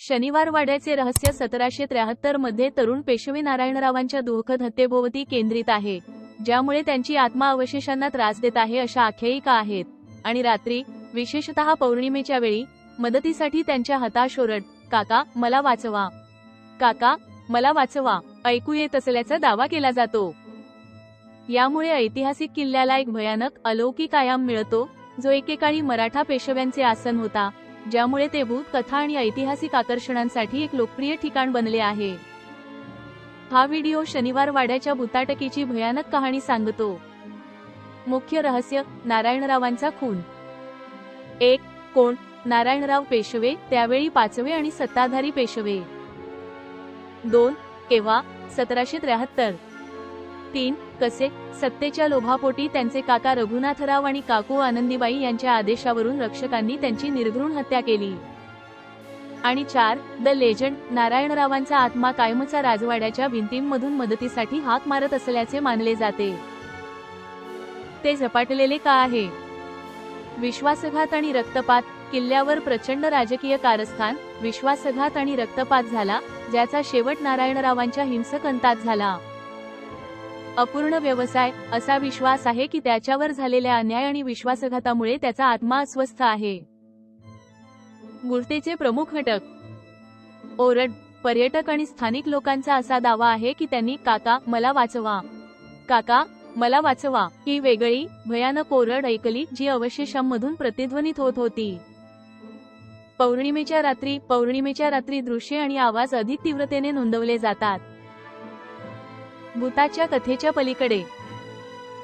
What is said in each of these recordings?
शनिवार वाड्याचे रहस्य 1773 मध्ये तरुण पेशवे नारायणरावांच्या दुःखद हत्येभोवती केंद्रित आहे, ज्यामुळे त्यांची आत्मा अवशेषांना त्रास देत आहे अशा आख्यायिका आहेत. आणि रात्री, विशेषतः पौर्णिमेच्या वेळी, मदतीसाठी त्यांच्या हताश ओरड, "काका, मला वाचवा! काका, मला वाचवा!" ऐकू येत असल्याचा दावा केला जातो. यामुळे ऐतिहासिक किल्ल्याला एक भयानक, अलौकिक आयाम मिळतो, जो एकेकाळी मराठा पेशव्यांचे आसन होता, ज्यामुळे ते भूत कथा आणि ऐतिहासिक आकर्षणांसाठी एक लोकप्रिय ठिकाण बनले आहे. हा व्हिडिओ शनिवार वाड्याच्या भुताटकीची भयानक कहाणी सांगतो. मुख्य रहस्य: नारायणरावांचा खून. 1. कोण? नारायणराव पेशवे, त्यावेळी 5वे आणि सत्ताधारी पेशवे. 2. केव्हा? 1773. 3. कसे? सत्तेच्या लोभापोटी त्यांचे काका रघुनाथराव आणि काकू आनंदीबाई यांच्या आदेशावरून रक्षकांनी त्यांची निर्घृण हत्या केली. आणि 4. द लेजंड: नारायणरावांचा आत्मा कायमचा राजवाड्याच्या भिंतींमधून मदतीसाठी हाक मारत असल्याचे मानले जाते. ते झपाटलेले का आहे? विश्वासघात आणि रक्तपात. किल्ल्यावर प्रचंड राजकीय कारस्थान, विश्वासघात आणि रक्तपात झाला, ज्याचा शेवट नारायणरावांच्या हिंसक अंतात झाला. अपूर्ण व्यवसाय. असा विश्वास आहे की त्याच्यावर झालेल्या अन्याय आणि विश्वासघातामुळे त्याचा आत्मा अस्वस्थ आहे. गोष्टीचे प्रमुख घटक. ओरड. पर्यटक आणि स्थानिक लोकांचा असा दावा आहे की त्यांनी "काका, मला वाचवा! काका, मला वाचवा!" ही वेगळी, भयानक ओरड ऐकली, जी अवशेषांमधून प्रतिध्वनित होत होती. पौर्णिमेच्या रात्री दृश्ये आणि आवाज अधिक तीव्रतेने नोंदवले जातात. भूताच्या कथेच्या पलीकडे.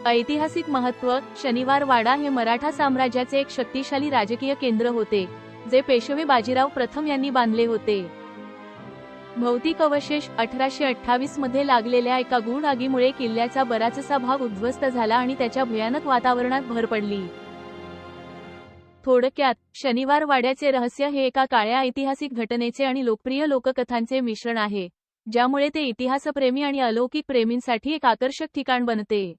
ऐतिहासिक महत्त्व. शनिवार वाडा हे मराठा साम्राज्याचे एक शक्तिशाली राजकीय केंद्र होते, जे पेशवे बाजीराव प्रथम यांनी बांधले होते. भौतिक अवशेष. 1828 मध्ये लागलेल्या एका गूढ आगीमुळे किल्ल्याचा बराचसा भाग उद्ध्वस्त झाला आणि त्याच्या भयानक वातावरणात भर पडली. थोडक्यात, शनिवार वाड्याचे रहस्य हे एका काळ्या ऐतिहासिक घटनेचे आणि लोकप्रिय लोककथांचे मिश्रण आहे, ज्यामुळे ते इतिहासप्रेमी आणि अलौकिक प्रेमींसाठी एक आकर्षक ठिकाण बनते.